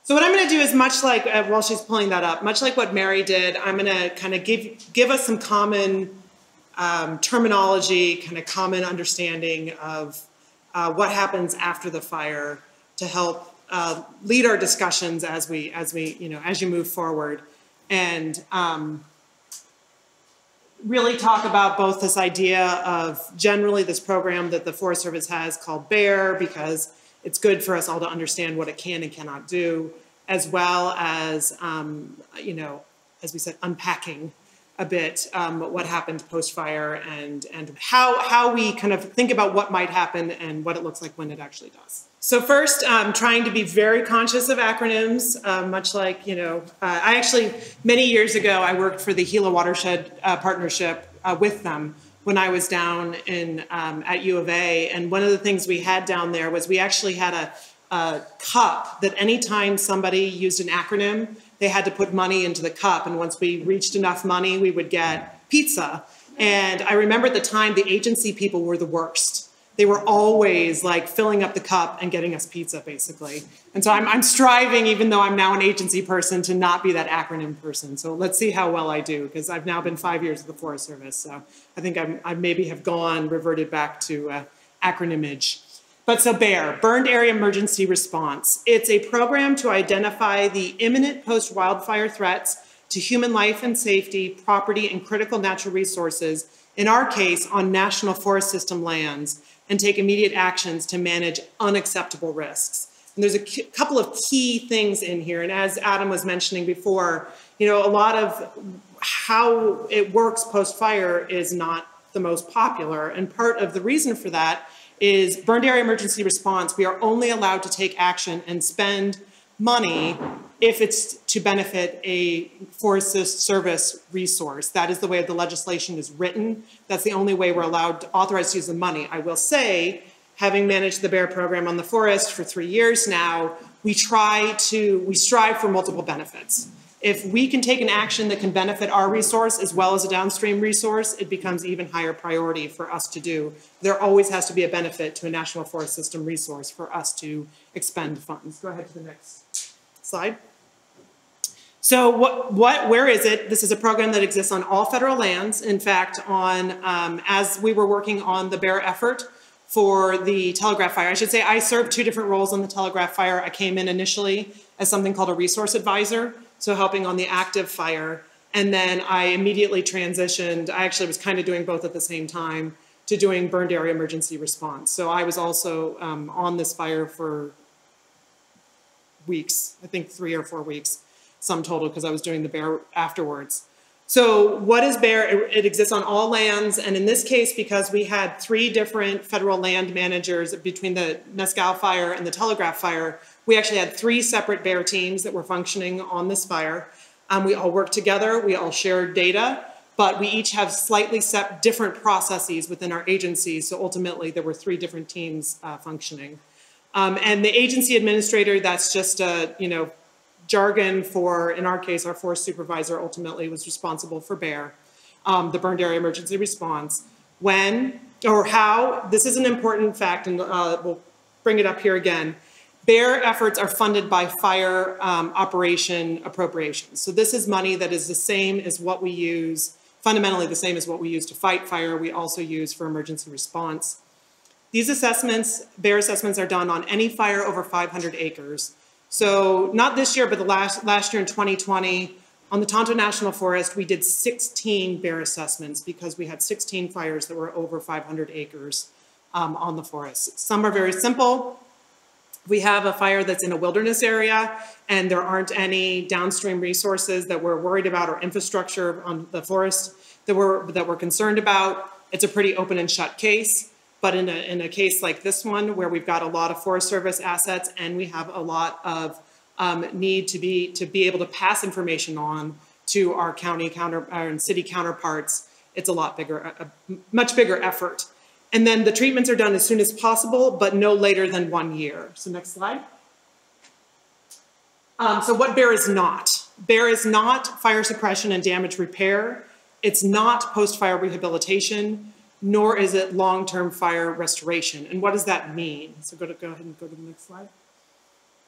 So what I'm going to do is much like, while she's pulling that up, much like what Mary did, I'm going to kind of give us some common terminology, kind of common understanding of what happens after the fire to help lead our discussions as you move forward, and really talk about both this idea of generally this program that the Forest Service has called BAER, because it's good for us all to understand what it can and cannot do, as well as, as we said, unpacking a bit what happened post-fire and how we kind of think about what might happen and what it looks like when it actually does. So first, trying to be very conscious of acronyms, much like, I actually, many years ago, I worked for the Gila Watershed partnership with them when I was down at U of A. And one of the things we had down there was we actually had a cup that anytime somebody used an acronym, they had to put money into the cup. And once we reached enough money, we would get pizza. And I remember at the time, the agency people were the worst. They were always like filling up the cup and getting us pizza, basically. And so I'm striving, even though I'm now an agency person, to not be that acronym person. So let's see how well I do, because I've now been 5 years at the Forest Service. So I think I maybe have reverted back to acronymage. But so BAER, Burned Area Emergency Response. It's a program to identify the imminent post-wildfire threats to human life and safety, property, and critical natural resources, in our case, on National Forest System lands, and take immediate actions to manage unacceptable risks. And there's a couple of key things in here. And as Adam was mentioning before, a lot of how it works post-fire is not the most popular. And part of the reason for that is burned area emergency response. We are only allowed to take action and spend money if it's to benefit a Forest Service resource. That is the way the legislation is written. That's the only way we're allowed to authorize to use the money. I will say, having managed the BAER program on the forest for 3 years now, we strive for multiple benefits. If we can take an action that can benefit our resource as well as a downstream resource, it becomes even higher priority for us to do. There always has to be a benefit to a National Forest System resource for us to expend funds. Go ahead to the next slide. So where is it? This is a program that exists on all federal lands. In fact, as we were working on the BAER effort for the Telegraph Fire, I should say I served 2 different roles on the Telegraph Fire. I came in initially as something called a resource advisor, so helping on the active fire. And then I immediately transitioned. I actually was kind of doing both at the same time to doing burned area emergency response. So I was also on this fire for weeks, I think 3 or 4 weeks, sum total, because I was doing the BAER afterwards. So what is BAER? It exists on all lands. And in this case, because we had 3 different federal land managers between the Mescal fire and the Telegraph Fire, we actually had 3 separate BAER teams that were functioning on this fire. We all worked together, we all shared data, but we each have slightly different processes within our agencies. So ultimately there were 3 different teams functioning. And the agency administrator, that's just jargon for, in our case, our forest supervisor ultimately was responsible for BAER, the burned area emergency response. When or how, this is an important fact, and we'll bring it up here again. BAER efforts are funded by fire operation appropriations. So this is money that is the same as what we use, fundamentally the same as what we use to fight fire, we also use for emergency response. These assessments, BAER assessments, are done on any fire over 500 acres. So not this year, but the last year in 2020, on the Tonto National Forest, we did 16 BAER assessments because we had 16 fires that were over 500 acres on the forest. Some are very simple. We have a fire that's in a wilderness area and there aren't any downstream resources that we're worried about or infrastructure on the forest that we're concerned about. It's a pretty open and shut case. But in a case like this one, where we've got a lot of Forest Service assets and we have a lot of need to be able to pass information on to our and city counterparts, it's a lot bigger, a much bigger effort. And then the treatments are done as soon as possible, but no later than 1 year. So next slide. So what BAER is not. BAER is not fire suppression and damage repair. It's not post-fire rehabilitation, nor is it long-term fire restoration. And what does that mean? So go ahead and go to the next slide.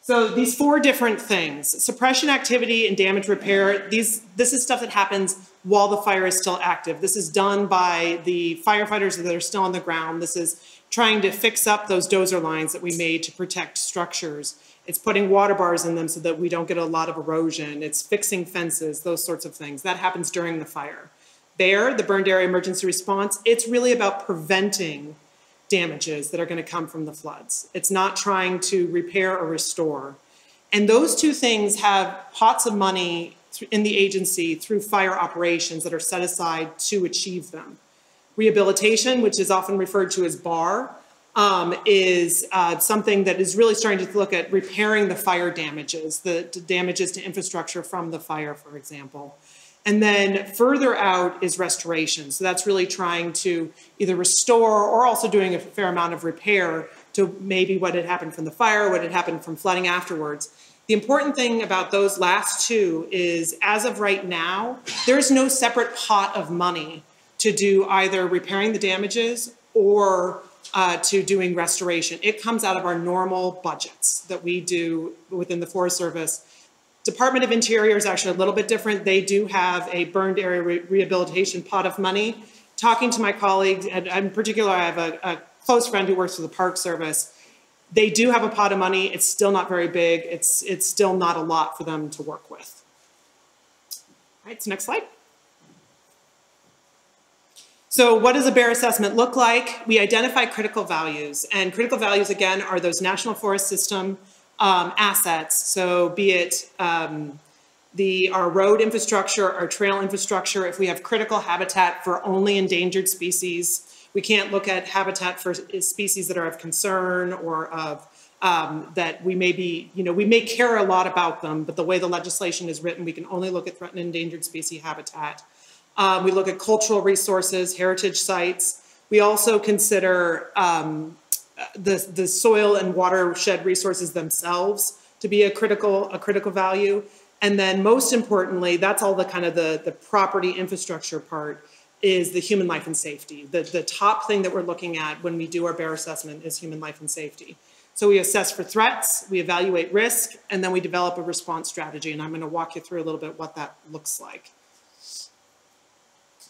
So these 4 different things: suppression activity and damage repair. This is stuff that happens while the fire is still active. This is done by the firefighters that are still on the ground. This is trying to fix up those dozer lines that we made to protect structures. It's putting water bars in them so that we don't get a lot of erosion. It's fixing fences, those sorts of things. That happens during the fire. BAER, the Burned Area Emergency Response, it's really about preventing damages that are going to come from the floods. It's not trying to repair or restore. And those 2 things have pots of money in the agency through fire operations that are set aside to achieve them. Rehabilitation, which is often referred to as BAER, is something that is really starting to look at repairing the fire damages, the damages to infrastructure from the fire, for example. And then further out is restoration. So that's really trying to either restore or also doing a fair amount of repair to maybe what had happened from the fire, what had happened from flooding afterwards. The important thing about those last 2 is, as of right now, there's no separate pot of money to do either repairing the damages or to doing restoration. It comes out of our normal budgets that we do within the Forest Service. Department of Interior is actually a little bit different. They do have a burned area rehabilitation pot of money. Talking to my colleagues, and in particular, I have a close friend who works for the Park Service. They do have a pot of money. It's still not very big. It's still not a lot for them to work with. All right, so next slide. So what does a BAER assessment look like? We identify critical values, and critical values, again, are those National Forest System assets. So be it our road infrastructure, our trail infrastructure. If we have critical habitat for only endangered species, we can't look at habitat for species that are of concern or of that we may be, we may care a lot about them, but the way the legislation is written, we can only look at threatened endangered species habitat. We look at cultural resources, heritage sites. We also consider the soil and watershed resources themselves to be a critical value. And then most importantly, that's all the kind of the property infrastructure part, is the human life and safety. The top thing that we're looking at when we do our BAER assessment is human life and safety. So we assess for threats, we evaluate risk, and then we develop a response strategy. And I'm going to walk you through a little bit what that looks like.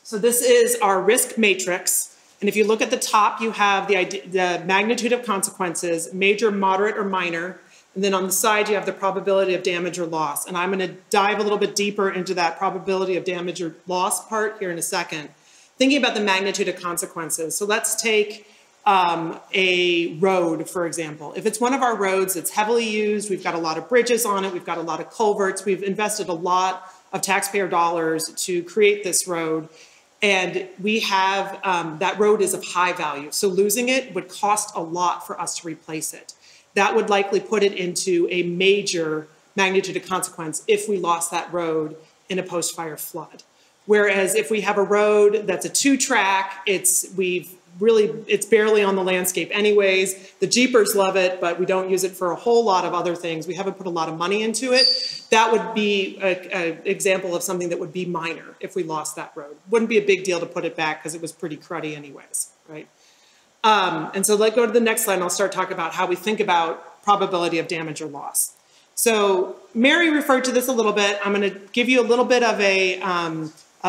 So this is our risk matrix. And if you look at the top, you have the magnitude of consequences, major, moderate, or minor. And then on the side, you have the probability of damage or loss. And I'm going to dive a little bit deeper into that probability of damage or loss part here in a second. Thinking about the magnitude of consequences. So let's take a road, for example. If it's one of our roads that's heavily used, we've got a lot of bridges on it, we've got a lot of culverts, we've invested a lot of taxpayer dollars to create this road. And we have, that road is of high value. So losing it would cost a lot for us to replace it. That would likely put it into a major magnitude of consequence if we lost that road in a post-fire flood. Whereas if we have a road that's a 2-track, it's barely on the landscape anyways. The Jeepers love it, but we don't use it for a whole lot of other things. We haven't put a lot of money into it. That would be an example of something that would be minor if we lost that road. Wouldn't be a big deal to put it back because it was pretty cruddy anyways, right? And so let's go to the next slide and I'll start talking about how we think about probability of damage or loss. So Mary referred to this a little bit. I'm going to give you a little bit of a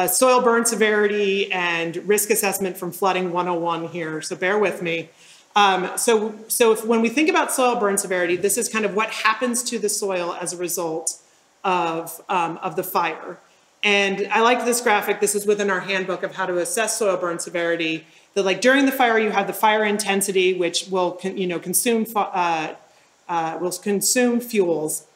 soil burn severity and risk assessment from flooding 101 here, so bear with me. When we think about soil burn severity, this is kind of what happens to the soil as a result of the fire. And I like this graphic. This is within our handbook of how to assess soil burn severity. That, like, during the fire, you have the fire intensity, which will consume fuels,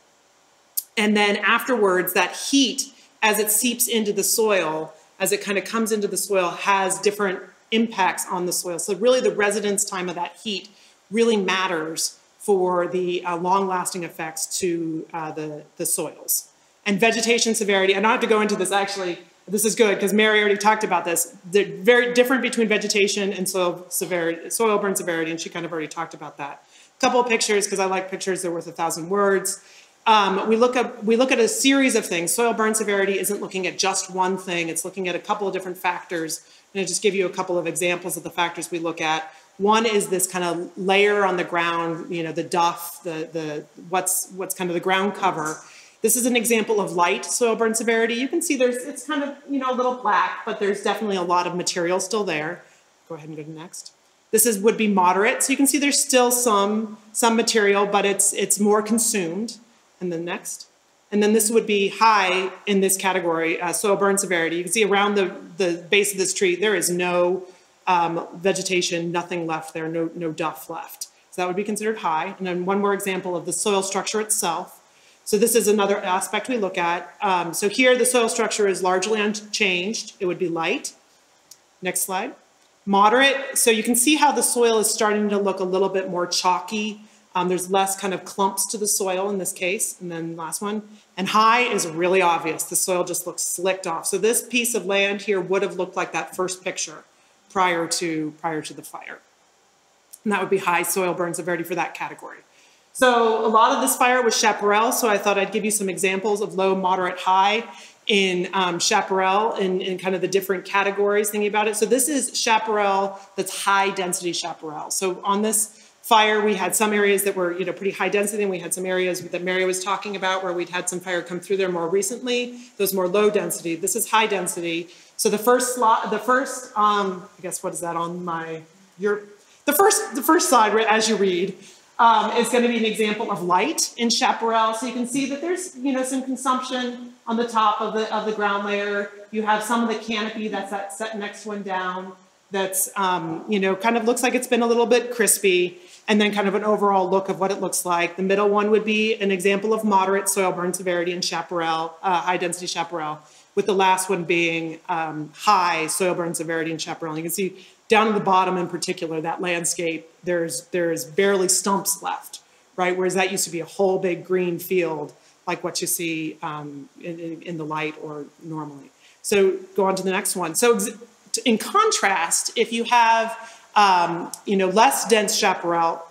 and then afterwards, that heat, as it seeps into the soil, as it kind of comes into the soil, has different impacts on the soil. So really the residence time of that heat really matters for the long-lasting effects to the soils. And vegetation severity, I don't have to go into this actually, this is good because Mary already talked about this. They're very different between vegetation and soil burn severity, and she kind of already talked about that. A couple of pictures, because I like pictures, they're worth 1,000 words. We look at a series of things. Soil burn severity isn't looking at just one thing. It's looking at a couple of different factors. And I'll just give you a couple of examples of the factors we look at. One is this kind of layer on the ground, you know, the duff, what's kind of the ground cover. This is an example of light soil burn severity. You can see it's kind of, you know, a little black, but there's definitely a lot of material still there. Go ahead and go to next. This would be moderate. So you can see there's still some material, but it's more consumed. And then next. And then this would be high in this category, soil burn severity. You can see around the base of this tree, there is no vegetation, nothing left there, no duff left. So that would be considered high. And then one more example of the soil structure itself. So this is another aspect we look at. So here the soil structure is largely unchanged. It would be light. Next slide. Moderate. So you can see how the soil is starting to look a little bit more chalky. There's less kind of clumps to the soil in this case. And then last one. And high is really obvious. The soil just looks slicked off. So this piece of land here would have looked like that first picture prior to the fire. And that would be high soil burn severity for that category. So a lot of this fire was chaparral, so I thought I'd give you some examples of low, moderate, high in chaparral in kind of the different categories thinking about it. So this is chaparral that's high density chaparral. So on this fire, we had some areas that were, you know, pretty high density, and we had some areas that Mary was talking about where we'd had some fire come through there more recently. Those more low density. This is high density. So the first I guess what is that on my the first slide as you read. Is going to be an example of light in chaparral. So you can see that there's, you know, some consumption on the top of the ground layer. You have some of the canopy, that's that set next one down. That's, you know, kind of looks like it's been a little bit crispy, and then kind of an overall look of what it looks like. The middle one would be an example of moderate soil burn severity in chaparral, high density chaparral, with the last one being high soil burn severity in chaparral. You can see down at the bottom in particular, that landscape, there's barely stumps left, right? Whereas that used to be a whole big green field, like what you see in the light or normally. So go on to the next one. So in contrast, if you have, you know, less dense chaparral,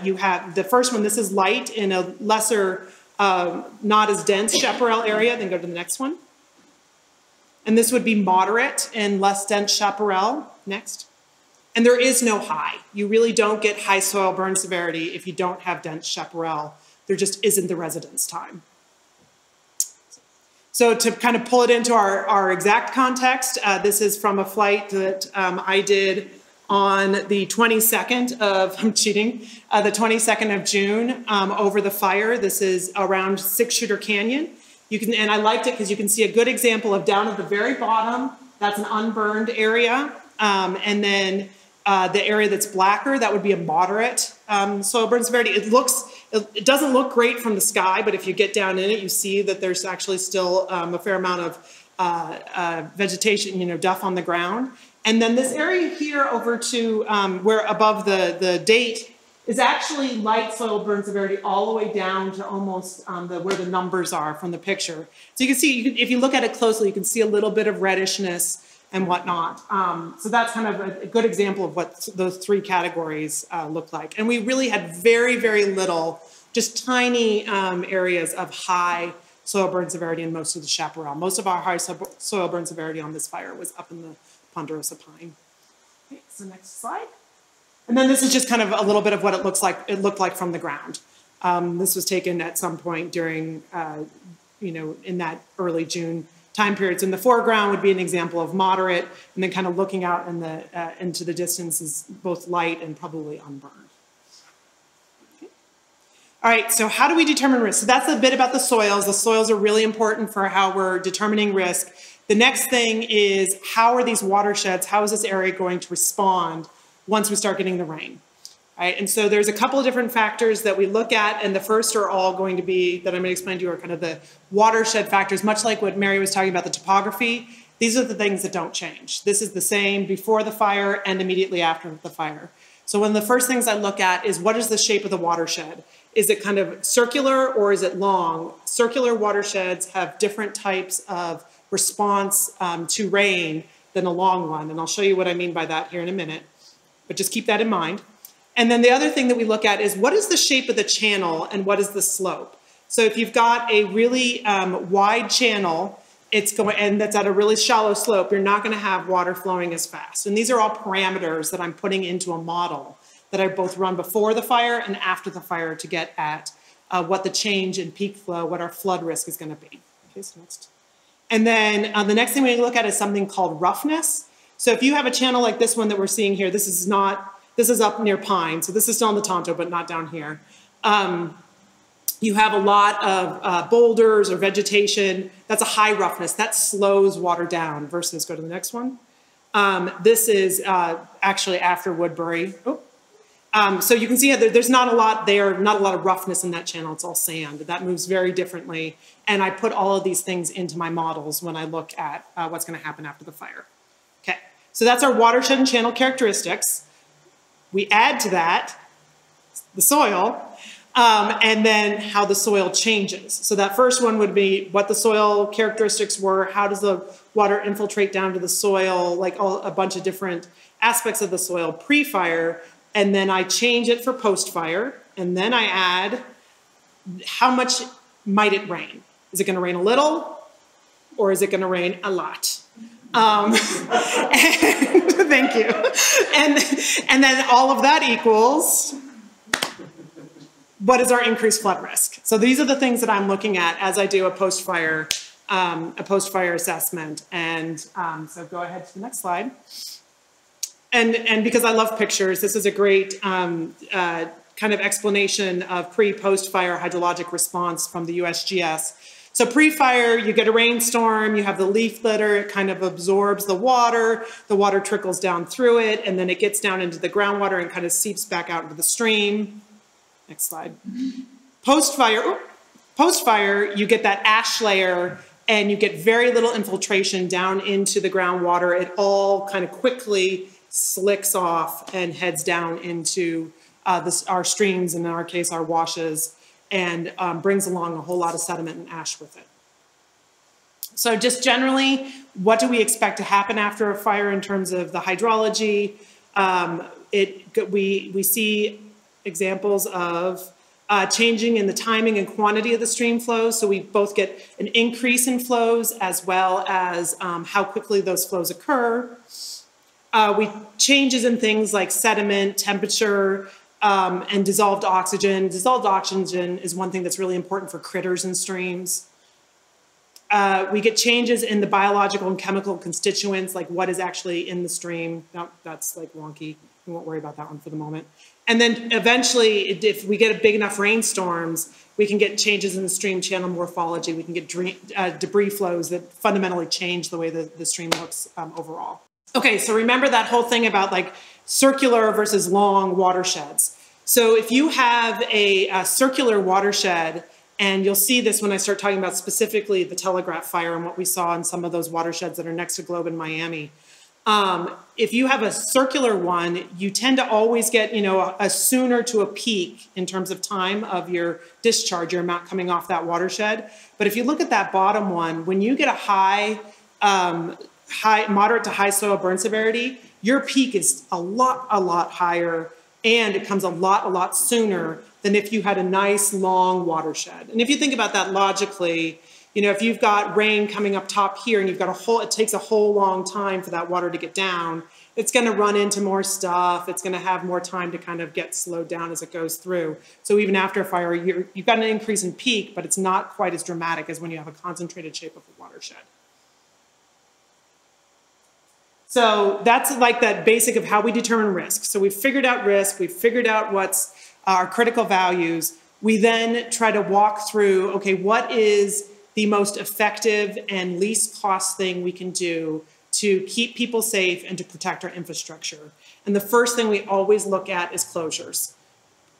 you have the first one, this is light in a lesser, not as dense chaparral area, then go to the next one. And this would be moderate and less dense chaparral. Next. And there is no high. You really don't get high soil burn severity if you don't have dense chaparral. There just isn't the residence time. So to kind of pull it into our exact context, this is from a flight that I did on the 22nd of, I'm cheating, the 22nd of June over the fire. This is around Six Shooter Canyon. And I liked it because you can see a good example of down at the very bottom, that's an unburned area. And then the area that's blacker, that would be a moderate soil burn severity. It doesn't look great from the sky, but if you get down in it, you see that there's actually still a fair amount of vegetation, you know, duff on the ground. And then this area here over to where above the date is actually light soil burn severity all the way down to almost where the numbers are from the picture. So you can see, if you look at it closely, you can see a little bit of redishness and whatnot. So that's kind of a good example of what those three categories look like. And we really had very, very little, just tiny areas of high soil burn severity in most of the chaparral. Most of our high soil burn severity on this fire was up in the ponderosa pine. Okay, so next slide. And then this is just kind of a little bit of what it looked like from the ground. This was taken at some point during, you know, in that early June time periods. In the foreground would be an example of moderate, and then kind of looking out in into the distance is both light and probably unburned. Okay. All right, so how do we determine risk? So that's a bit about the soils. The soils are really important for how we're determining risk. The next thing is, how are these watersheds, how is this area going to respond once we start getting the rain? Right? And so there's a couple of different factors that we look at, and the first are all going to be, that I'm going to explain to you, are kind of the watershed factors, much like what Mary was talking about, the topography. These are the things that don't change. This is the same before the fire and immediately after the fire. So one of the first things I look at is, what is the shape of the watershed? Is it kind of circular or is it long? Circular watersheds have different types of response to rain than a long one, and I'll show you what I mean by that here in a minute, but just keep that in mind. And then the other thing that we look at is, what is the shape of the channel and what is the slope? So if you've got a really wide channel, and that's at a really shallow slope, you're not going to have water flowing as fast. And these are all parameters that I'm putting into a model that I both run before the fire and after the fire to get at what the change in peak flow, what our flood risk is going to be. Okay, so next. And then the next thing we look at is something called roughness. So if you have a channel like this one that we're seeing here, this is up near Pine, so this is still on the Tonto, but not down here. You have a lot of boulders or vegetation. That's a high roughness. That slows water down versus, go to the next one. This is actually after Woodbury. So you can see there's not a lot there, not a lot of roughness in that channel. It's all sand. That moves very differently. And I put all of these things into my models when I look at what's going to happen after the fire. Okay, so that's our watershed and channel characteristics. We add to that the soil. And then how the soil changes. So that first one would be what the soil characteristics were, how does the water infiltrate down to the soil, like a bunch of different aspects of the soil pre-fire, and then I change it for post-fire, and then I add how much might it rain. Is it going to rain a little, or is it going to rain a lot? Thank you. And then all of that equals, what is our increased flood risk? So these are the things that I'm looking at as I do a post-fire assessment. And so go ahead to the next slide. And because I love pictures, this is a great kind of explanation of pre-post-fire hydrologic response from the USGS. So pre-fire, you get a rainstorm, you have the leaf litter, it kind of absorbs the water trickles down through it, and then it gets down into the groundwater and kind of seeps back out into the stream. Next slide. Post-fire, you get that ash layer and you get very little infiltration down into the groundwater. It all kind of quickly slicks off and heads down into our streams, and in our case, our washes, and brings along a whole lot of sediment and ash with it. So just generally, what do we expect to happen after a fire in terms of the hydrology? We see examples of changing in the timing and quantity of the stream flows. So we both get an increase in flows as well as how quickly those flows occur. We changes in things like sediment, temperature, and dissolved oxygen. Dissolved oxygen is one thing that's really important for critters in streams. We get changes in the biological and chemical constituents, like what is actually in the stream. No, that's like wonky. We won't worry about that one for the moment. And then eventually, if we get big enough rainstorms, we can get changes in the stream channel morphology. We can get debris flows that fundamentally change the way the stream looks overall. Okay, so remember that whole thing about like circular versus long watersheds. So if you have a circular watershed, and you'll see this when I start talking about specifically the Telegraph Fire and what we saw in some of those watersheds that are next to Globe in Miami. If you have a circular one, you tend to always get, a sooner to a peak in terms of time of your discharge, your amount coming off that watershed. But if you look at that bottom one, when you get a moderate to high soil burn severity, your peak is a lot higher, and it comes a lot sooner than if you had a nice long watershed. And if you think about that logically, if you've got rain coming up top here and you've got it takes a whole long time for that water to get down, it's going to run into more stuff. It's going to have more time to kind of get slowed down as it goes through. So even after a fire, you've got an increase in peak, but it's not quite as dramatic as when you have a concentrated shape of a watershed. So that's like that basic of how we determine risk. So we've figured out risk, we've figured out what's our critical values. We then try to walk through, okay, what is the most effective and least cost thing we can do to keep people safe and to protect our infrastructure. And the first thing we always look at is closures,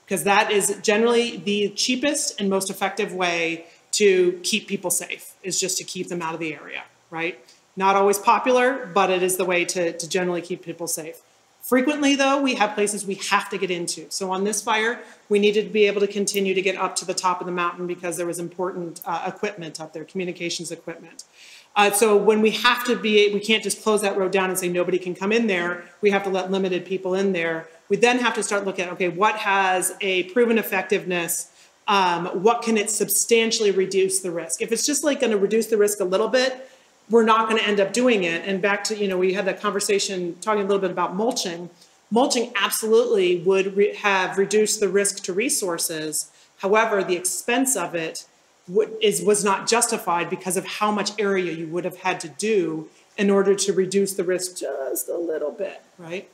because that is generally the cheapest and most effective way to keep people safe, is just to keep them out of the area, right? Not always popular, but it is the way to generally keep people safe. Frequently, though, we have places we have to get into. So on this fire, we needed to be able to continue to get up to the top of the mountain because there was important equipment up there, communications equipment. So when we have to we can't just close that road down and say nobody can come in there. We have to let limited people in there. We then have to start looking at, okay, what has a proven effectiveness? What can it substantially reduce the risk? If it's just like going to reduce the risk a little bit, we're not going to end up doing it. And back to, we had that conversation talking a little bit about mulching. Mulching absolutely would have reduced the risk to resources. However, the expense of it was not justified because of how much area you would have had to do in order to reduce the risk just a little bit, right?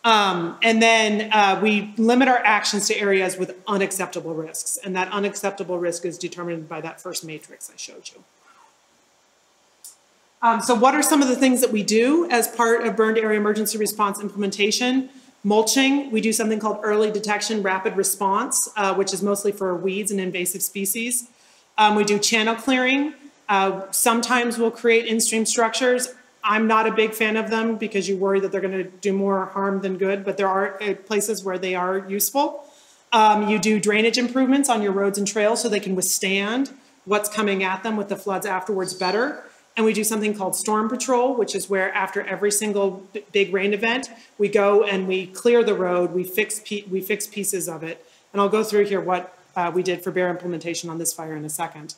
And then we limit our actions to areas with unacceptable risks. And that unacceptable risk is determined by that first matrix I showed you. So what are some of the things that we do as part of burned area emergency response implementation? Mulching, we do something called early detection rapid response, which is mostly for weeds and invasive species. We do channel clearing. Sometimes we'll create in-stream structures. I'm not a big fan of them because you worry that they're going to do more harm than good, but there are places where they are useful. You do drainage improvements on your roads and trails so they can withstand what's coming at them with the floods afterwards better. And we do something called storm patrol, which is where after every single big rain event, we go and we clear the road, we fix pieces of it. And I'll go through here what we did for BAER implementation on this fire in a second.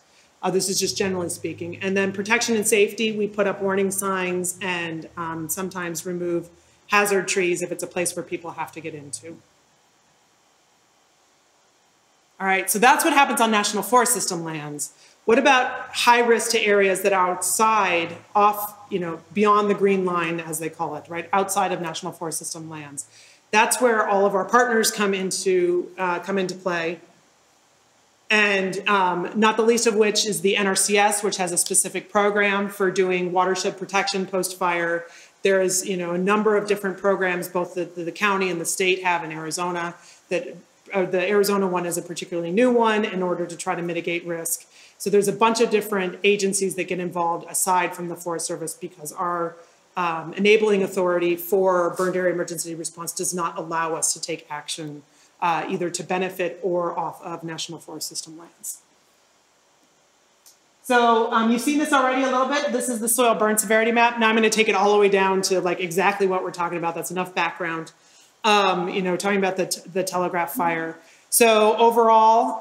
This is just generally speaking. And then protection and safety, we put up warning signs and sometimes remove hazard trees if it's a place where people have to get into. All right, so that's what happens on National Forest System lands. What about high risk to areas that are outside, beyond the green line, as they call it, right? Outside of National Forest System lands. That's where all of our partners come into play. And not the least of which is the NRCS, which has a specific program for doing watershed protection post-fire. There is, a number of different programs, both the county and the state have in Arizona. That the Arizona one is a particularly new one in order to try to mitigate risk. So there's a bunch of different agencies that get involved aside from the Forest Service because our enabling authority for burned area emergency response does not allow us to take action either to benefit or off of National Forest System lands. So you've seen this already a little bit. This is the soil burn severity map. Now I'm going to take it all the way down to like exactly what we're talking about. That's enough background. Talking about the Telegraph Fire. So overall,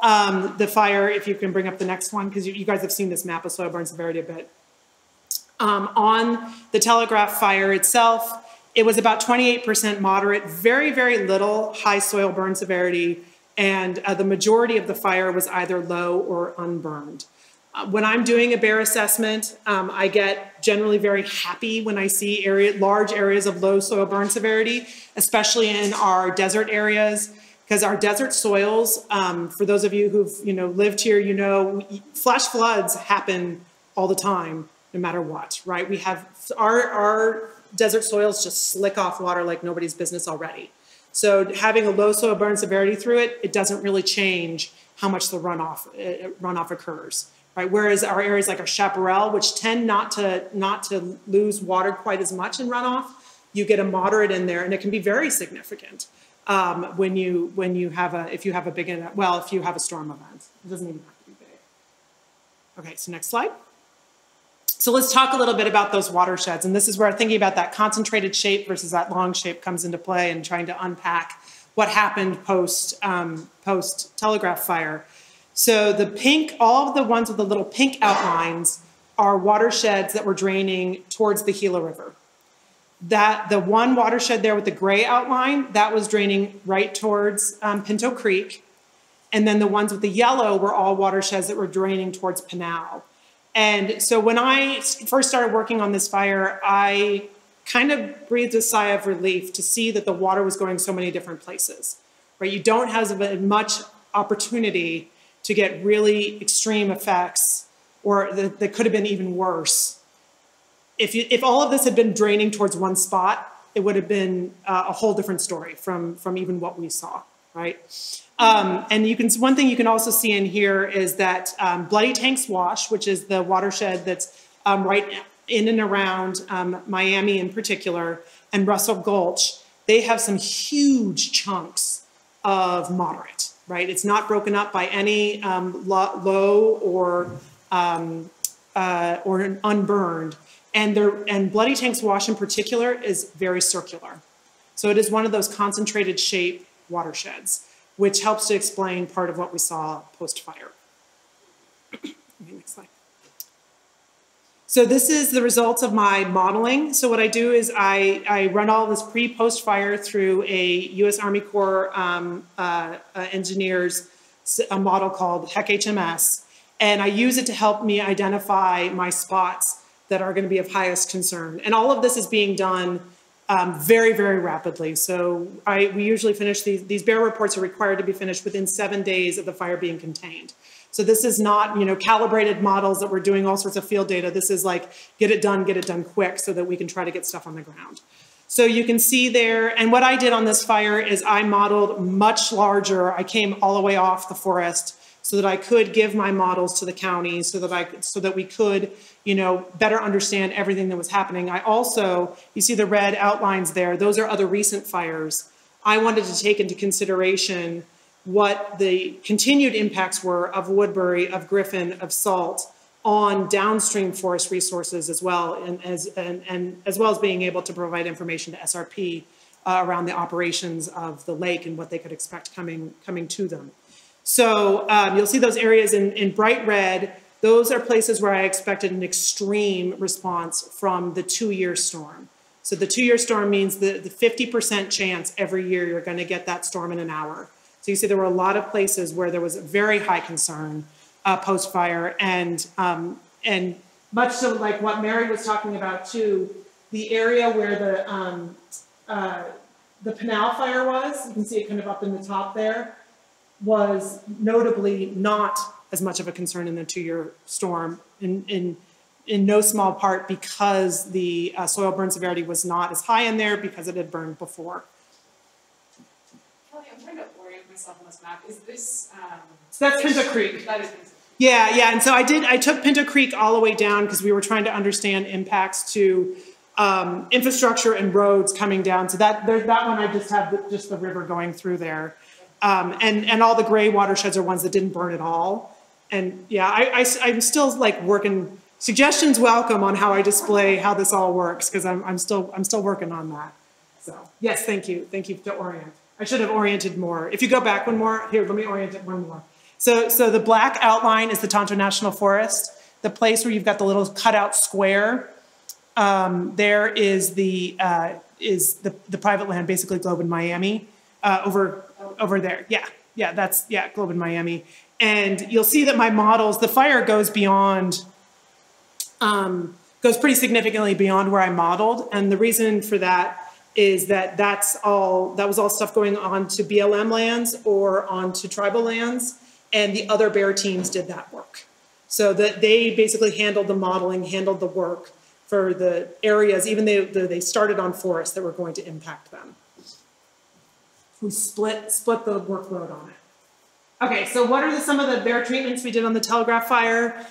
the fire, if you can bring up the next one, because you guys have seen this map of soil burn severity a bit. On the Telegraph Fire itself, it was about 28% moderate, very, very little high soil burn severity, and the majority of the fire was either low or unburned. When I'm doing a BAER assessment, I get generally very happy when I see large areas of low soil burn severity, especially in our desert areas, because our desert soils, for those of you who've lived here, flash floods happen all the time, no matter what, right? We have our desert soils just slick off water like nobody's business already. So having a low soil burn severity through it, it doesn't really change how much the runoff occurs, right? Whereas our areas like our chaparral, which tend not to lose water quite as much in runoff, you get a moderate in there, and it can be very significant if you have a storm event. It doesn't even have to be big. Okay, so next slide. So let's talk a little bit about those watersheds. And this is where thinking about that concentrated shape versus that long shape comes into play and trying to unpack what happened post Telegraph Fire. So the pink, all of the ones with the little pink outlines are watersheds that were draining towards the Gila River. The one watershed there with the gray outline, that was draining right towards Pinto Creek. And then the ones with the yellow were all watersheds that were draining towards Pinal. And so when I first started working on this fire, I kind of breathed a sigh of relief to see that the water was going so many different places, right? You don't have much opportunity to get really extreme effects, or that could have been even worse. If all of this had been draining towards one spot, it would have been a whole different story from even what we saw, right? And one thing you can also see in here is that Bloody Tanks Wash, which is the watershed that's right in and around Miami in particular, and Russell Gulch, they have some huge chunks of moderate, right? It's not broken up by any low or unburned. And Bloody Tanks Wash in particular is very circular. So it is one of those concentrated shape watersheds, which helps to explain part of what we saw post-fire. Okay, next slide. So this is the results of my modeling. So what I do is I run all this pre-post fire through a U.S. Army Corps engineers a model called HEC-HMS, and I use it to help me identify my spots that are going to be of highest concern. And all of this is being done very, very rapidly. So we usually finish these BAER reports are required to be finished within 7 days of the fire being contained. So this is not, calibrated models that we're doing all sorts of field data. This is like, get it done quick so that we can try to get stuff on the ground. So you can see there, and what I did on this fire is I modeled much larger. I came all the way off the forest so that I could give my models to the county so that we could, better understand everything that was happening. I also, you see the red outlines there, those are other recent fires. I wanted to take into consideration what the continued impacts were of Woodbury, of Griffin, of Salt on downstream forest resources as well, and as well as being able to provide information to SRP around the operations of the lake and what they could expect coming to them. So you'll see those areas in bright red. Those are places where I expected an extreme response from the 2-year storm. So the 2-year storm means the 50% chance every year you're going to get that storm in an hour. So you see there were a lot of places where there was very high concern post-fire, and much so like what Mary was talking about too, the area where the Pinal fire was, you can see it kind of up in the top there, was notably not as much of a concern in the 2-year storm, in no small part because the soil burn severity was not as high in there because it had burned before. Kelly, I'm trying to orient myself on this map. Is this? So that's Pinto Creek. That is Pinto. Yeah, and so I took Pinto Creek all the way down because we were trying to understand impacts to infrastructure and roads coming down. So that one I just have just the river going through there. And all the gray watersheds are ones that didn't burn at all. And yeah, I'm still like working, suggestions welcome on how I display how this all works, because I'm still working on that. So yes, thank you to orient. I should have oriented more. If you go back one more, here, let me orient it one more. So the black outline is the Tonto National Forest, the place where you've got the little cutout square. There is the private land, basically Globe in Miami, over there. Yeah, that's Globe in Miami. And you'll see that my models, the fire goes beyond, goes pretty significantly beyond where I modeled. And the reason for that is that that was all stuff going on to BLM lands or onto tribal lands. And the other BAER teams did that work. So that they basically handled the modeling, handled the work for the areas, even though they started on forests that were going to impact them. We split the workload on it. Okay, so what are some of the BAER treatments we did on the Telegraph Fire?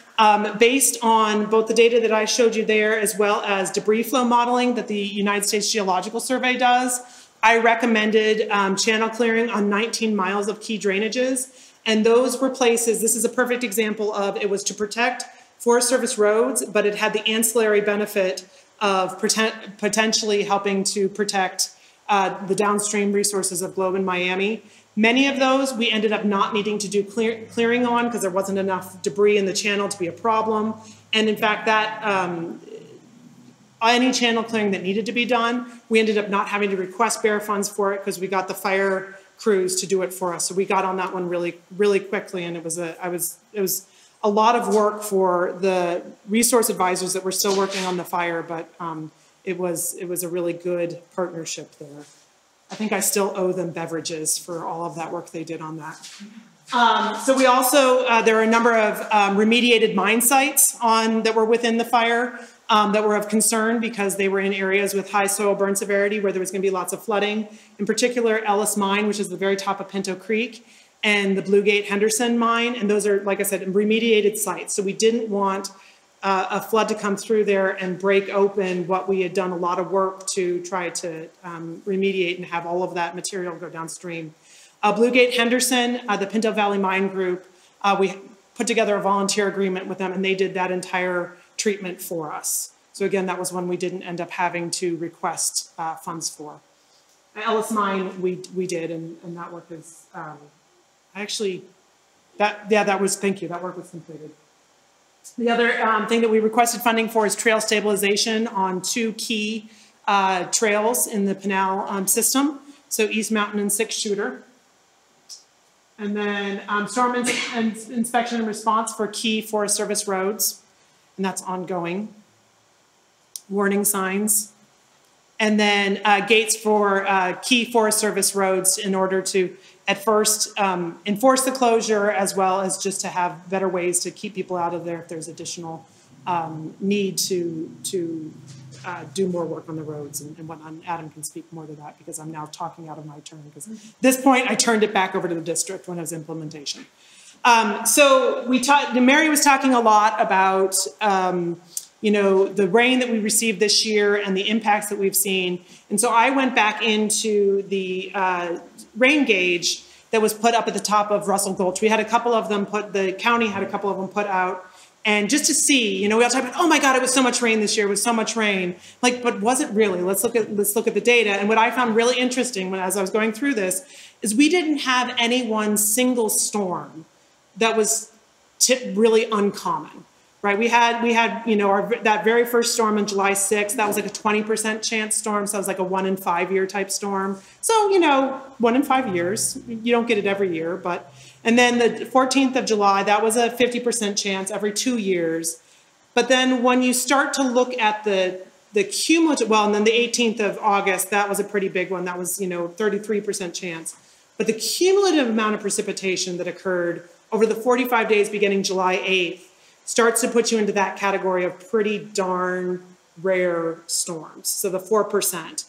Based on both the data that I showed you there, as well as debris flow modeling that the United States Geological Survey does, I recommended channel clearing on 19 miles of key drainages. And those were places, this is a perfect example of, it was to protect Forest Service roads, but it had the ancillary benefit of potentially helping to protect the downstream resources of Globe in Miami. Many of those we ended up not needing to do clearing on because there wasn't enough debris in the channel to be a problem. And in fact, that any channel clearing that needed to be done, we ended up not having to request BAER funds for it because we got the fire crews to do it for us. So we got on that one really, really quickly, and it was a lot of work for the resource advisors that were still working on the fire, but it was a really good partnership there. I think I still owe them beverages for all of that work they did on that. So we also, there are a number of remediated mine sites that were within the fire that were of concern because they were in areas with high soil burn severity where there was going to be lots of flooding. In particular, Ellis Mine, which is the very top of Pinto Creek, and the Blue Gate Henderson Mine. And those are, like I said, remediated sites. So we didn't want a flood to come through there and break open what we had done a lot of work to try to remediate and have all of that material go downstream. Blue Gate Henderson, the Pinto Valley Mine Group, we put together a volunteer agreement with them, and they did that entire treatment for us. So again, that was one we didn't end up having to request funds for. Ellis Mine, we did, and that work is thank you, that work was completed. The other thing that we requested funding for is trail stabilization on 2 key trails in the Pinal system. So East Mountain and 6 Shooter. And then storm inspection and response for key Forest Service roads. And that's ongoing. Warning signs. And then gates for key Forest Service roads in order to, at first, enforce the closure, as well as just to have better ways to keep people out of there if there's additional need to do more work on the roads and whatnot. Adam can speak more to that because I'm now talking out of my turn, because at this point I turned it back over to the district when it was implementation. So Mary was talking a lot about you know, the rain that we received this year and the impacts that we've seen. And so I went back into the rain gauge that was put up at the top of Russell Gulch. We had a couple of them the county had a couple of them put out. And just to see, you know, we all talk about, oh my God, it was so much rain this year, it was so much rain. Like, but was it really? Let's look at the data. And what I found really interesting as I was going through this is we didn't have any one single storm that was really uncommon, right? We had, you know, that very first storm on July 6th, that was like a 20% chance storm. So it was like a 1 in 5 year type storm. So, you know, 1 in 5 years, you don't get it every year, but. And then the 14th of July, that was a 50% chance every 2 years. But then when you start to look at the cumulative, well, and then the 18th of August, that was a pretty big one. That was, you know, 33% chance. But the cumulative amount of precipitation that occurred over the 45 days beginning July 8th starts to put you into that category of pretty darn rare storms. So the 4%.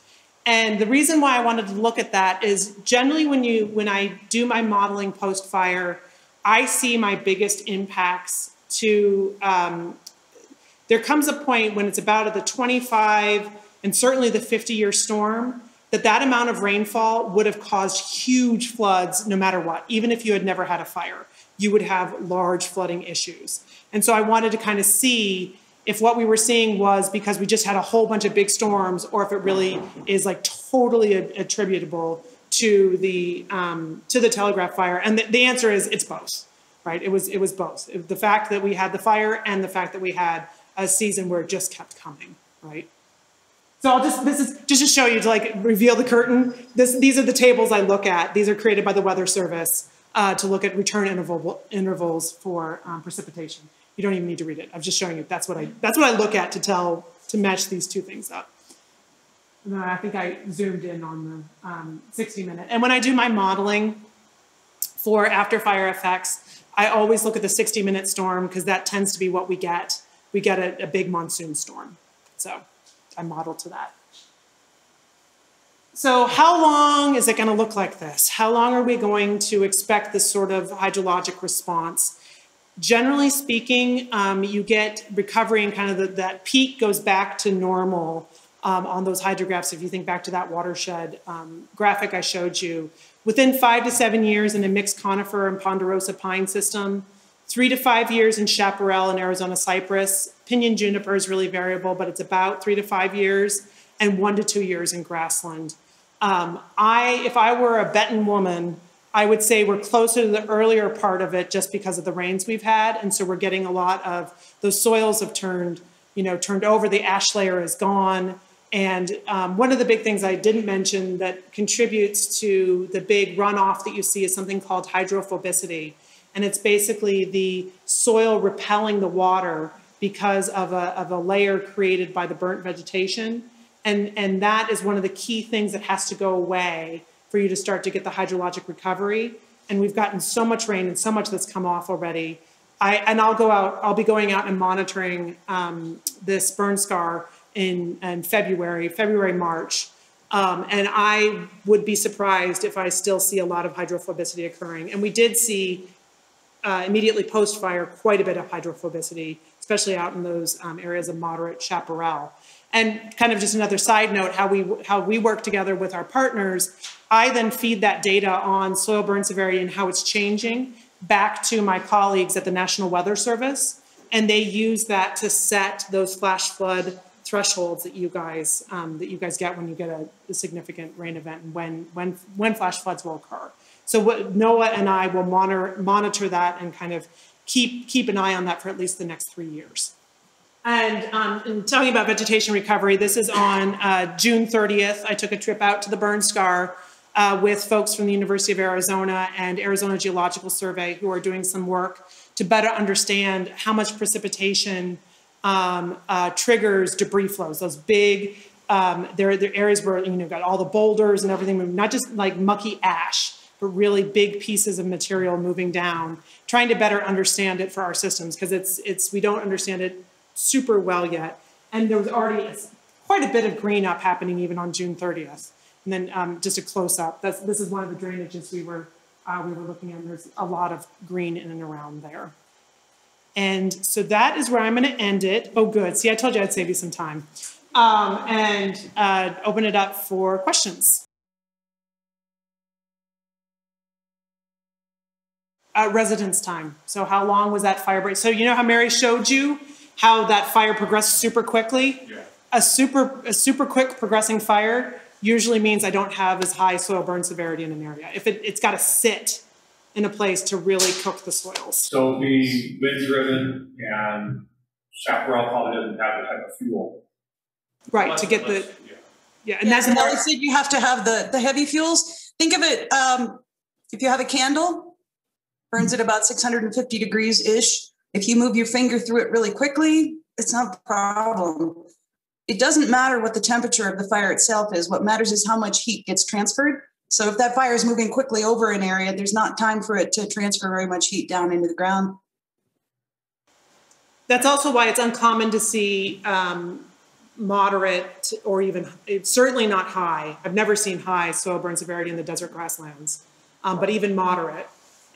And the reason why I wanted to look at that is generally when I do my modeling post-fire, I see my biggest impacts to, there comes a point when it's about at the 25 and certainly the 50-year storm, that amount of rainfall would have caused huge floods no matter what. Even if you had never had a fire, you would have large flooding issues. And so I wanted to kind of see if what we were seeing was because we just had a whole bunch of big storms, or if it really is like totally attributable to the Telegraph Fire. And the answer is it's both, right? It was both. The fact that we had the fire and the fact that we had a season where it just kept coming, right? So this is just to show you, to like reveal the curtain. These are the tables I look at. These are created by the Weather Service to look at return intervals for precipitation. You don't even need to read it. I'm just showing you. That's what I look at to match these two things up. And then I think I zoomed in on the 60-minute. And when I do my modeling for after fire effects, I always look at the 60-minute storm because that tends to be what we get. We get a big monsoon storm. So I model to that. So how long is it going to look like this? How long are we going to expect this sort of hydrologic response? Generally speaking, you get recovery and kind of that peak goes back to normal on those hydrographs. If you think back to that watershed graphic I showed you, within 5 to 7 years in a mixed conifer and ponderosa pine system, 3 to 5 years in chaparral and Arizona cypress. Pinyon juniper is really variable, but it's about 3 to 5 years, and 1 to 2 years in grassland. If I were a Benton woman, I would say we're closer to the earlier part of it just because of the rains we've had. And so we're getting a lot of those soils have turned over, the ash layer is gone. And one of the big things I didn't mention that contributes to the big runoff that you see is something called hydrophobicity. And it's basically the soil repelling the water because of a layer created by the burnt vegetation. And that is one of the key things that has to go away for you to start to get the hydrologic recovery. And we've gotten so much rain and so much that's come off already. I'll be going out and monitoring this burn scar in February, March. And I would be surprised if I still see a lot of hydrophobicity occurring. And we did see immediately post-fire quite a bit of hydrophobicity, especially out in those areas of moderate chaparral. And kind of just another side note, how we work together with our partners, I then feed that data on soil burn severity and how it's changing back to my colleagues at the National Weather Service, and they use that to set those flash flood thresholds that you guys get when you get a significant rain event and when flash floods will occur. So Noah and I will monitor that and kind of keep an eye on that for at least the next 3 years. And in talking about vegetation recovery, this is on June 30th. I took a trip out to the burn scar with folks from the University of Arizona and Arizona Geological Survey who are doing some work to better understand how much precipitation triggers debris flows. Those big, there are areas where you've got all the boulders and everything moving, not just like mucky ash, but really big pieces of material moving down, trying to better understand it for our systems, because we don't understand it super well yet. And there was already quite a bit of green up happening even on June 30th. And then just a close up, this is one of the drainages we were looking at. There's a lot of green in and around there. And so that is where I'm going to end it. Oh, good. See, I told you I'd save you some time. And open it up for questions. Residence time. So how long was that fire break? So you know how Mary showed you how that fire progressed super quickly? Yeah. A super quick progressing fire usually means I don't have as high soil burn severity in an area. If it's got to sit in a place to really cook the soils. So be wind-driven, and chaparral probably doesn't have the type of fuel. Right, to get the... Yeah, and that's another thing. You have to have the heavy fuels. Think of it, if you have a candle, burns at about 650 degrees-ish. If you move your finger through it really quickly, it's not a problem. It doesn't matter what the temperature of the fire itself is. What matters is how much heat gets transferred. So if that fire is moving quickly over an area, there's not time for it to transfer very much heat down into the ground. That's also why it's uncommon to see moderate or even, it's certainly not high. I've never seen high soil burn severity in the desert grasslands, but even moderate.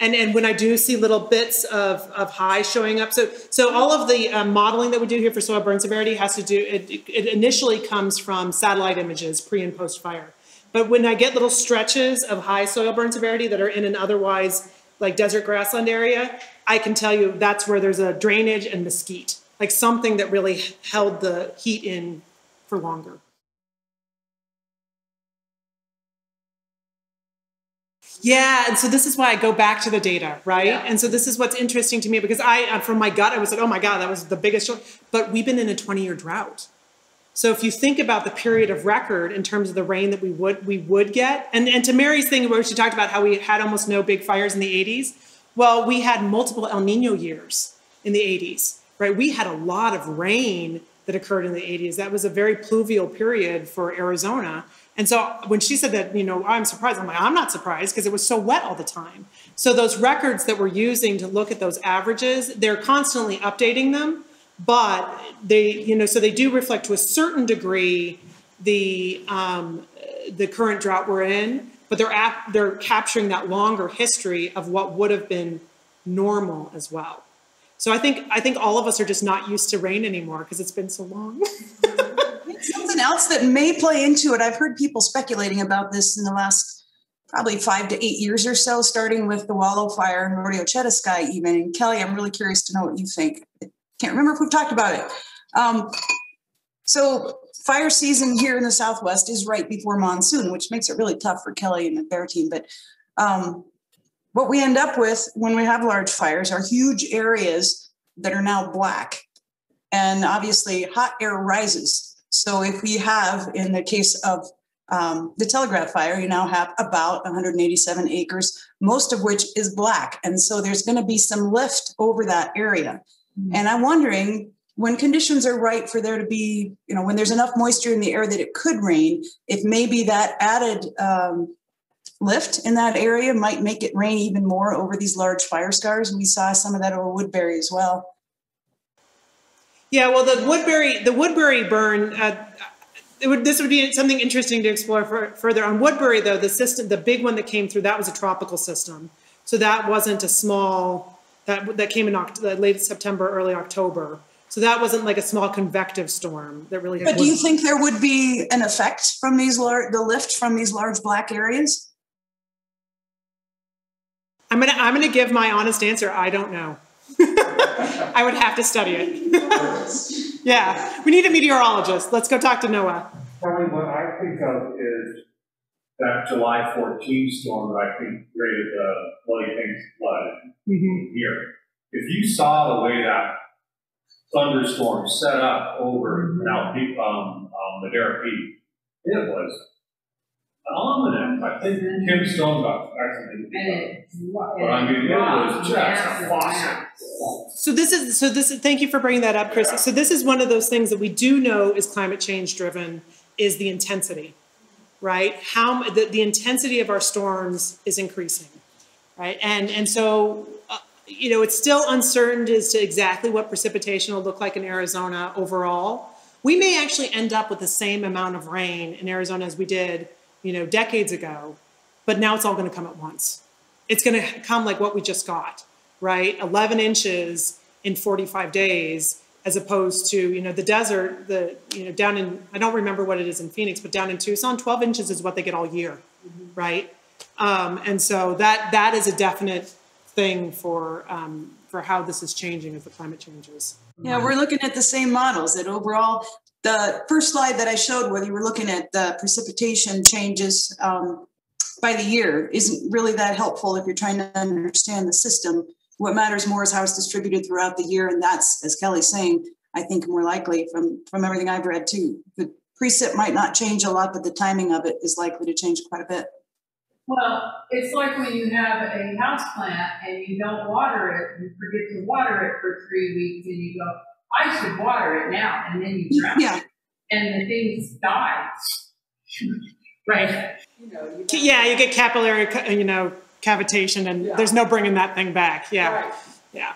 And when I do see little bits of high showing up, so all of the modeling that we do here for soil burn severity has to do, it initially comes from satellite images, pre and post fire. But when I get little stretches of high soil burn severity that are in an otherwise like desert grassland area, I can tell you that's where there's a drainage and mesquite, like something that really held the heat in for longer. Yeah, and so this is why I go back to the data, right? Yeah. And so this is what's interesting to me, because from my gut, I was like, oh my God, that was the biggest show. But we've been in a 20-year drought. So if you think about the period of record in terms of the rain that we would get, and to Mary's thing where she talked about how we had almost no big fires in the 80s, well, we had multiple El Nino years in the 80s, right? We had a lot of rain that occurred in the 80s. That was a very pluvial period for Arizona. And so when she said that, you know, I'm surprised, I'm like, I'm not surprised because it was so wet all the time. So those records that we're using to look at those averages, they're constantly updating them, but they, you know, so they do reflect to a certain degree the current drought we're in, but they're capturing that longer history of what would have been normal as well. So I think all of us are just not used to rain anymore because it's been so long. Something else that may play into it, I've heard people speculating about this in the last probably 5 to 8 years or so, starting with the Wallow Fire and Rodeo Chetasky even. And Kelly, I'm really curious to know what you think. I can't remember if we've talked about it. So fire season here in the Southwest is right before monsoon, which makes it really tough for Kelly and the BAER team. But what we end up with when we have large fires are huge areas that are now black. And obviously hot air rises. So if we have, in the case of the Telegraph Fire, you now have about 187 acres, most of which is black. And so there's going to be some lift over that area. Mm-hmm. And I'm wondering, when conditions are right for there to be, you know, when there's enough moisture in the air that it could rain, if maybe that added lift in that area might make it rain even more over these large fire scars. We saw some of that over Woodbury as well. Yeah, well, the Woodbury burn, this would be something interesting to explore further. On Woodbury, though, the big one that came through, that was a tropical system. So that wasn't a small, that came in late September, early October. So that wasn't like a small convective storm that really. But do you think there would be an effect from the lift from these large black areas? I'm gonna give my honest answer. I don't know. I would have to study it. Yeah, we need a meteorologist. Let's go talk to Noah. Probably what I think of is that July 14 storm that I think created the Bloody Things flood here. if you saw the way that thunderstorm set up over Madera Peak, it was ominous. I think Kim Stone got actually, but I mean, it was just a faucet. So this is, thank you for bringing that up, Chris. So this is one of those things that we do know is climate change driven, is the intensity, right? How the intensity of our storms is increasing, right? And so, you know, it's still uncertain as to exactly what precipitation will look like in Arizona overall. We may actually end up with the same amount of rain in Arizona as we did, you know, decades ago, but now it's all going to come at once. It's going to come like what we just got, right? 11 inches in 45 days, as opposed to, you know, the desert, down in, I don't remember what it is in Phoenix, but down in Tucson, 12 inches is what they get all year, right? And so that is a definite thing for how this is changing as the climate changes. Yeah, we're looking at the same models that overall, the first slide that I showed where you were looking at the precipitation changes by the year isn't really that helpful if you're trying to understand the system. What matters more is how it's distributed throughout the year. And that's, as Kelly's saying, I think more likely from everything I've read too. The precip might not change a lot, but the timing of it is likely to change quite a bit. Well, it's like when you have a house plant and you don't water it, you forget to water it for 3 weeks and you go, I should water it now, and then you drown it, and the things die. Right. You get capillary, cavitation, and there's no bringing that thing back. Yeah. Right. Yeah.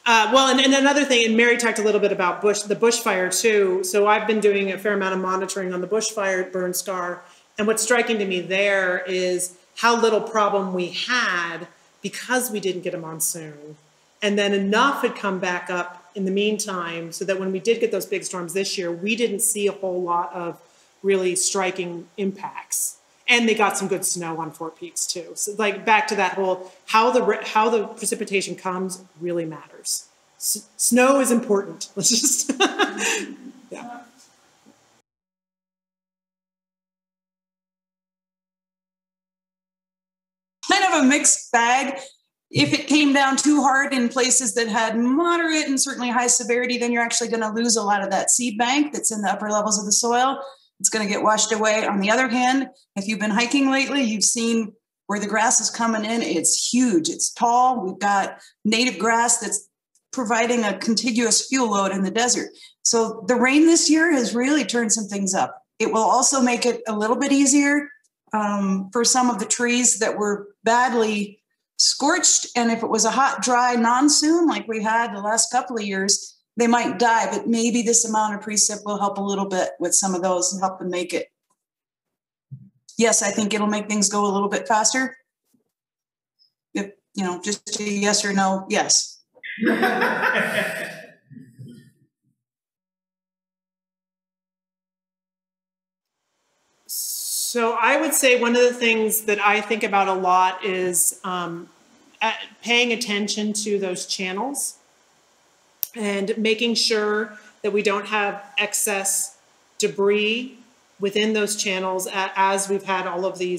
Well, and another thing, and Mary talked a little bit about the bushfire too. So I've been doing a fair amount of monitoring on the bushfire burn scar. And what's striking to me there is how little problem we had because we didn't get a monsoon. And then enough had come back up in the meantime so that when we did get those big storms this year, we didn't see a whole lot of really striking impacts. And they got some good snow on Fort Peaks too. So like back to that whole, how the precipitation comes really matters. Snow is important. Let's just, yeah. Kind of a mixed bag. If it came down too hard in places that had moderate and certainly high severity, then you're actually going to lose a lot of that seed bank that's in the upper levels of the soil. It's going to get washed away. On the other hand, if you've been hiking lately, you've seen where the grass is coming in. It's huge. It's tall. We've got native grass that's providing a contiguous fuel load in the desert. So the rain this year has really turned some things up. It will also make it a little bit easier for some of the trees that were badly scorched. And if it was a hot, dry monsoon like we had the last couple of years, they might die. But maybe this amount of precip will help a little bit with some of those and help them make it. Yes, I think it'll make things go a little bit faster. If, just a yes or no, yes. So I would say one of the things that I think about a lot is paying attention to those channels and making sure that we don't have excess debris within those channels as we've had all of the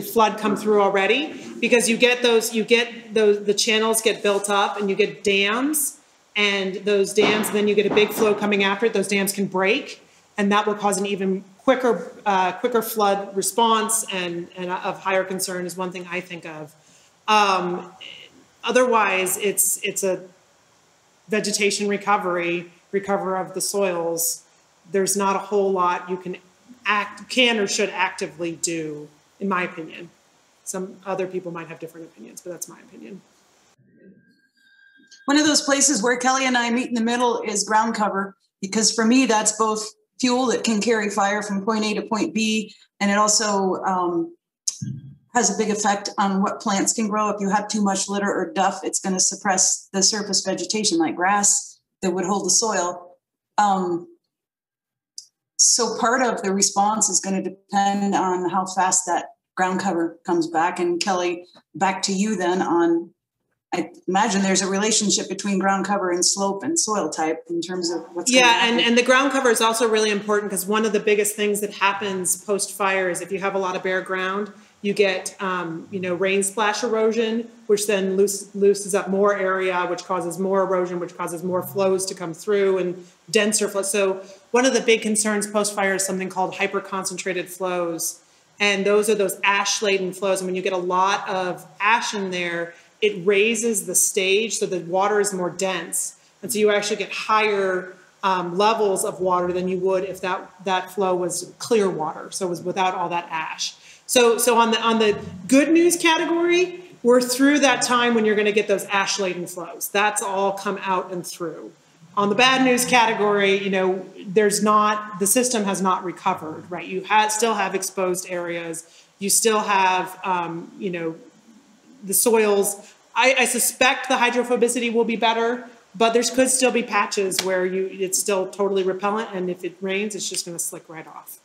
flood come through already, because the channels get built up and you get dams, and those dams, then you get a big flow coming after it. Those dams can break, and that will cause an even quicker flood response, and of higher concern is one thing I think of. Otherwise, it's a vegetation recover of the soils. There's not a whole lot you can or should actively do, in my opinion. Some other people might have different opinions, but that's my opinion. One of those places where Kelly and I meet in the middle is ground cover, because for me, that's both fuel that can carry fire from point A to point B, and it also has a big effect on what plants can grow. If you have too much litter or duff, it's going to suppress the surface vegetation like grass that would hold the soil. So part of the response is going to depend on how fast that ground cover comes back. And Kelly, back to you then on, I imagine there's a relationship between ground cover and slope and soil type in terms of what's going to happen. And the ground cover is also really important, because one of the biggest things that happens post-fire is if you have a lot of bare ground, You get, you know, rain splash erosion, which then loosens up more area, which causes more erosion, which causes more flows to come through and denser flows. So one of the big concerns post-fire is something called hyper-concentrated flows. And those are those ash-laden flows. And when you get a lot of ash in there, it raises the stage so the water is more dense. And so you actually get higher levels of water than you would if that flow was clear water, so it was without all that ash. So on the good news category, we're through that time when you're going to get those ash-laden flows. That's all come out and through. On the bad news category, you know, the system has not recovered, right? You still have exposed areas. You still have, you know, the soils. I suspect the hydrophobicity will be better, but there could still be patches where it's still totally repellent, and if it rains, it's just going to slick right off.